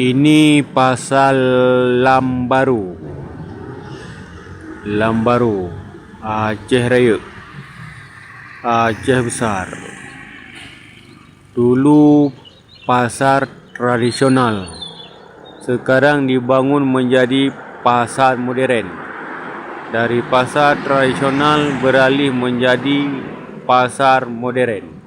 Ini pasar Lambaru, Aceh Raya, Aceh Besar. Dulu pasar tradisional, sekarang dibangun menjadi pasar modern. Dari pasar tradisional beralih menjadi pasar modern.